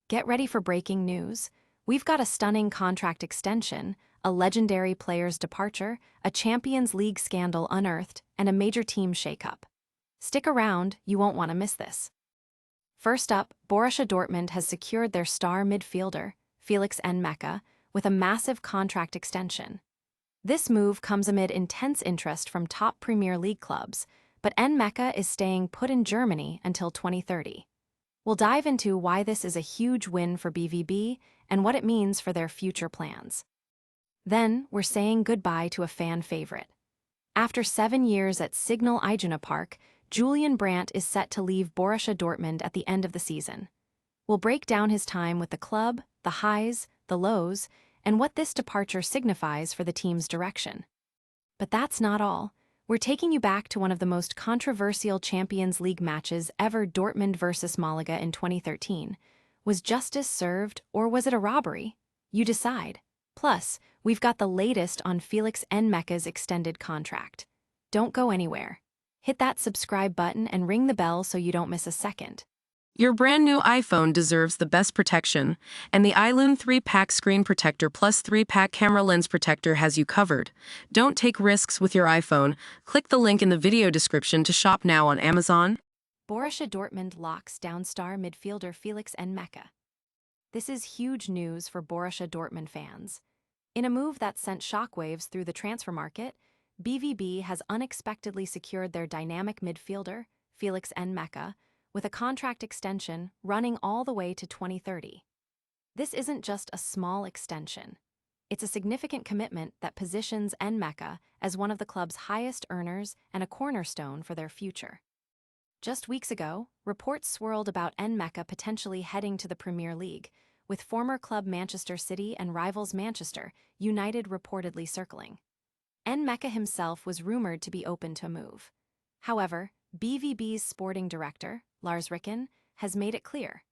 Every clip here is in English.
Get ready for breaking news. We've got a stunning contract extension, a legendary player's departure, a Champions League scandal unearthed, and a major team shakeup. Stick around, you won't want to miss this. First up, Borussia Dortmund has secured their star midfielder, Felix Nmecha, with a massive contract extension. This move comes amid intense interest from top Premier League clubs, but Nmecha is staying put in Germany until 2030. We'll dive into why this is a huge win for BVB and what it means for their future plans. Then, we're saying goodbye to a fan favorite. After 7 years at Signal Iduna Park, Julian Brandt is set to leave Borussia Dortmund at the end of the season. We'll break down his time with the club, the highs, the lows, and what this departure signifies for the team's direction. But that's not all. We're taking you back to one of the most controversial Champions League matches ever, Dortmund versus Malaga in 2013. Was justice served, or was it a robbery? You decide. Plus, we've got the latest on Felix Nmecha's extended contract. Don't go anywhere. Hit that subscribe button and ring the bell so you don't miss a second. Your brand new iPhone deserves the best protection, and the iLune 3-pack screen protector plus 3-pack camera lens protector has you covered. Don't take risks with your iPhone. Click the link in the video description to shop now on Amazon. Borussia Dortmund locks down star midfielder Felix Nmecha. This is huge news for Borussia Dortmund fans. In a move that sent shockwaves through the transfer market, BVB has unexpectedly secured their dynamic midfielder, Felix Nmecha, with a contract extension running all the way to 2030. This isn't just a small extension. It's a significant commitment that positions Nmecha as one of the club's highest earners and a cornerstone for their future. Just weeks ago, reports swirled about Nmecha potentially heading to the Premier League, with former club Manchester City and rivals Manchester United reportedly circling. Nmecha himself was rumored to be open to a move. However, BVB's sporting director, Lars Ricken, has made it clear.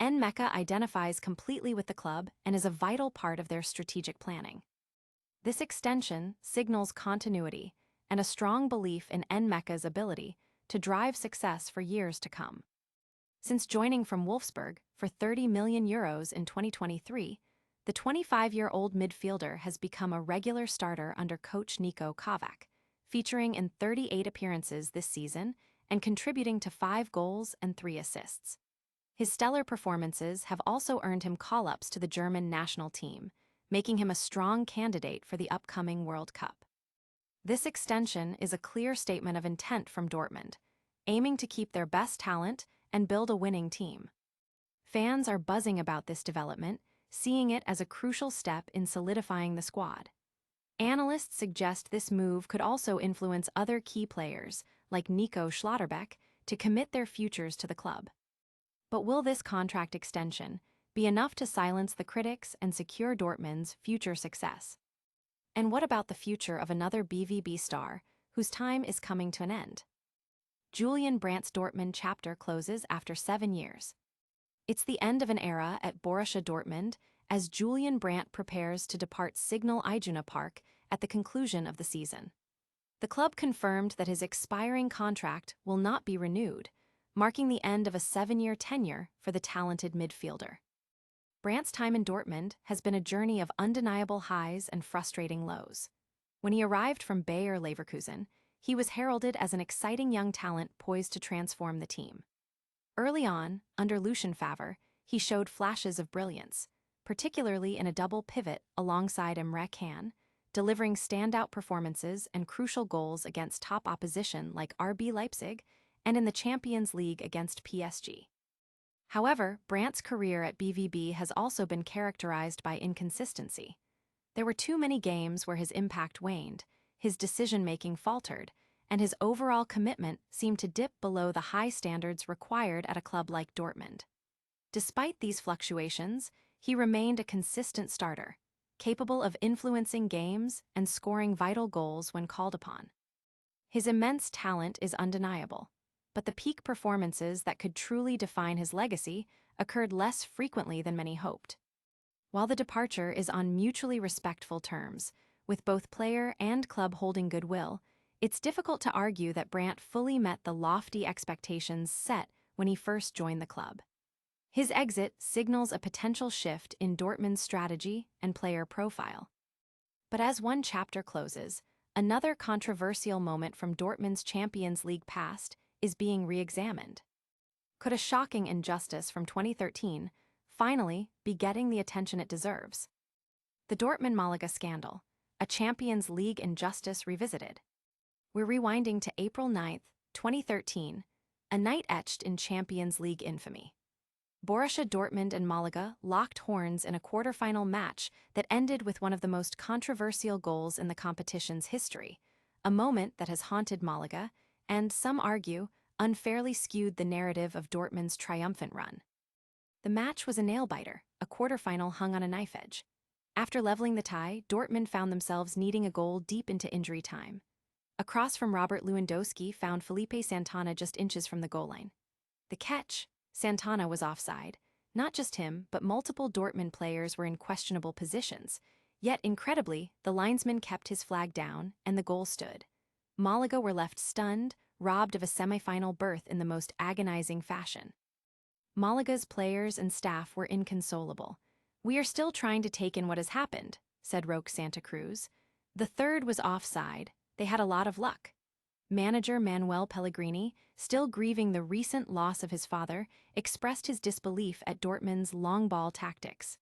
Nmecha identifies completely with the club and is a vital part of their strategic planning. This extension signals continuity and a strong belief in Nmecha's ability to drive success for years to come. Since joining from Wolfsburg for €30 million in 2023, the 25-year-old midfielder has become a regular starter under coach Niko Kovac, featuring in 38 appearances this season and contributing to 5 goals and 3 assists. His stellar performances have also earned him call-ups to the German national team, making him a strong candidate for the upcoming World Cup. This extension is a clear statement of intent from Dortmund, aiming to keep their best talent and build a winning team. Fans are buzzing about this development, seeing it as a crucial step in solidifying the squad. Analysts suggest this move could also influence other key players, like Nico Schlotterbeck, to commit their futures to the club. But will this contract extension be enough to silence the critics and secure Dortmund's future success? And what about the future of another BVB star whose time is coming to an end? Julian Brandt's Dortmund chapter closes after 7 years. It's the end of an era at Borussia Dortmund as Julian Brandt prepares to depart Signal Iduna Park at the conclusion of the season. The club confirmed that his expiring contract will not be renewed, marking the end of a 7-year tenure for the talented midfielder. Brandt's time in Dortmund has been a journey of undeniable highs and frustrating lows. When he arrived from Bayer Leverkusen, he was heralded as an exciting young talent poised to transform the team. Early on, under Lucien Favre, he showed flashes of brilliance, particularly in a double pivot alongside Emre Can, delivering standout performances and crucial goals against top opposition like RB Leipzig and in the Champions League against PSG. However, Brandt's career at BVB has also been characterized by inconsistency. There were too many games where his impact waned, his decision-making faltered, and his overall commitment seemed to dip below the high standards required at a club like Dortmund. Despite these fluctuations, he remained a consistent starter, capable of influencing games and scoring vital goals when called upon. His immense talent is undeniable, but the peak performances that could truly define his legacy occurred less frequently than many hoped. While the departure is on mutually respectful terms, with both player and club holding goodwill, it's difficult to argue that Brandt fully met the lofty expectations set when he first joined the club. His exit signals a potential shift in Dortmund's strategy and player profile. But as one chapter closes, another controversial moment from Dortmund's Champions League past is being re-examined. Could a shocking injustice from 2013 finally be getting the attention it deserves? The Dortmund-Malaga scandal, a Champions League injustice revisited. We're rewinding to April 9, 2013, a night etched in Champions League infamy. Borussia Dortmund and Malaga locked horns in a quarter-final match that ended with one of the most controversial goals in the competition's history, a moment that has haunted Malaga and, some argue, unfairly skewed the narrative of Dortmund's triumphant run. The match was a nail-biter, a quarter-final hung on a knife edge. After leveling the tie, Dortmund found themselves needing a goal deep into injury time. A cross from Robert Lewandowski found Felipe Santana just inches from the goal line. The catch? Santana was offside. Not just him, but multiple Dortmund players were in questionable positions. Yet, incredibly, the linesman kept his flag down, and the goal stood. Malaga were left stunned, robbed of a semi-final berth in the most agonizing fashion. Malaga's players and staff were inconsolable. "We are still trying to take in what has happened," said Roque Santa Cruz. "The third was offside. They had a lot of luck." Manager Manuel Pellegrini, still grieving the recent loss of his father, expressed his disbelief at Dortmund's long ball tactics.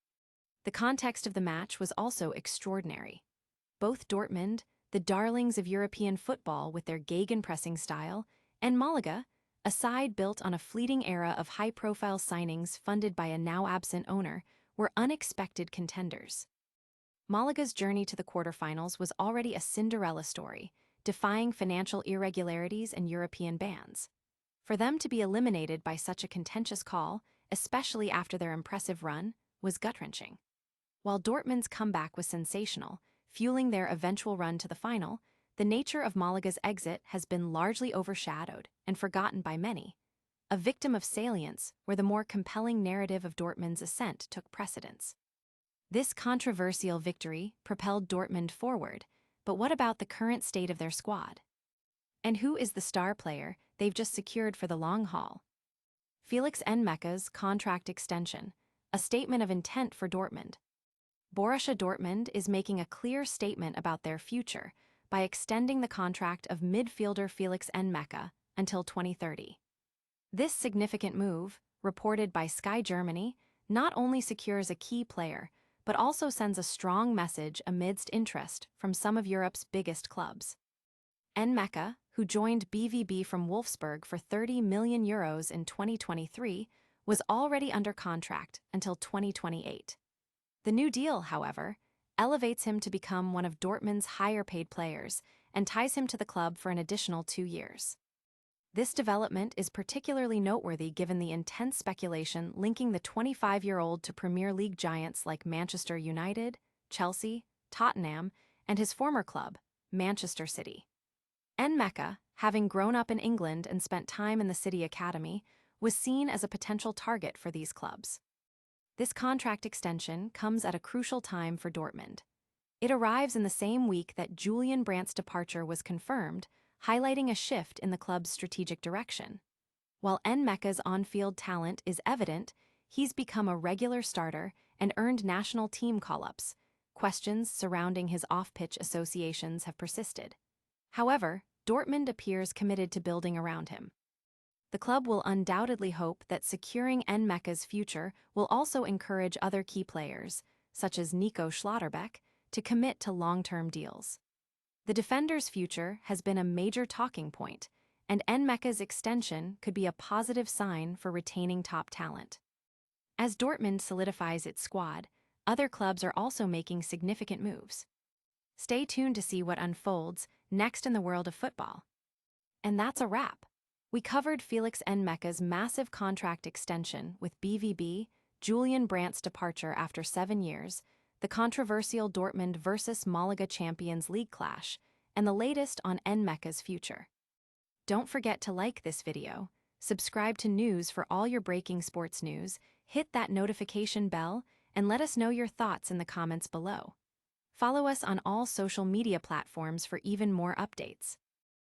The context of the match was also extraordinary. Both Dortmund, the darlings of European football with their gegenpressing style, and Malaga, a side built on a fleeting era of high-profile signings funded by a now-absent owner, were unexpected contenders. Malaga's journey to the quarterfinals was already a Cinderella story, defying financial irregularities and European bans. For them to be eliminated by such a contentious call, especially after their impressive run, was gut-wrenching. While Dortmund's comeback was sensational, fueling their eventual run to the final, the nature of Malaga's exit has been largely overshadowed and forgotten by many, a victim of salience where the more compelling narrative of Dortmund's ascent took precedence. This controversial victory propelled Dortmund forward, but what about the current state of their squad? And who is the star player they've just secured for the long haul? Felix Nmecha's contract extension, a statement of intent for Dortmund. Borussia Dortmund is making a clear statement about their future by extending the contract of midfielder Felix Nmecha until 2030. This significant move, reported by Sky Germany, not only secures a key player, but also sends a strong message amidst interest from some of Europe's biggest clubs. Nmecha, who joined BVB from Wolfsburg for €30 million in 2023, was already under contract until 2028. The new deal, however, elevates him to become one of Dortmund's higher-paid players and ties him to the club for an additional 2 years. This development is particularly noteworthy given the intense speculation linking the 25-year-old to Premier League giants like Manchester United, Chelsea, Tottenham, and his former club, Manchester City. Nmecha, having grown up in England and spent time in the City Academy, was seen as a potential target for these clubs. This contract extension comes at a crucial time for Dortmund. It arrives in the same week that Julian Brandt's departure was confirmed, highlighting a shift in the club's strategic direction. While Nmecha's on-field talent is evident, he's become a regular starter and earned national team call-ups. Questions surrounding his off-pitch associations have persisted. However, Dortmund appears committed to building around him. The club will undoubtedly hope that securing Nmecha's future will also encourage other key players, such as Nico Schlotterbeck, to commit to long-term deals. The defender's future has been a major talking point, and Nmecha's extension could be a positive sign for retaining top talent. As Dortmund solidifies its squad, other clubs are also making significant moves. Stay tuned to see what unfolds next in the world of football. And that's a wrap. We covered Felix Nmecha's massive contract extension with BVB, Julian Brandt's departure after 7 years, the controversial Dortmund versus Malaga Champions League clash, and the latest on Nmecha's future. Don't forget to like this video, subscribe to news for all your breaking sports news, hit that notification bell, and let us know your thoughts in the comments below. Follow us on all social media platforms for even more updates.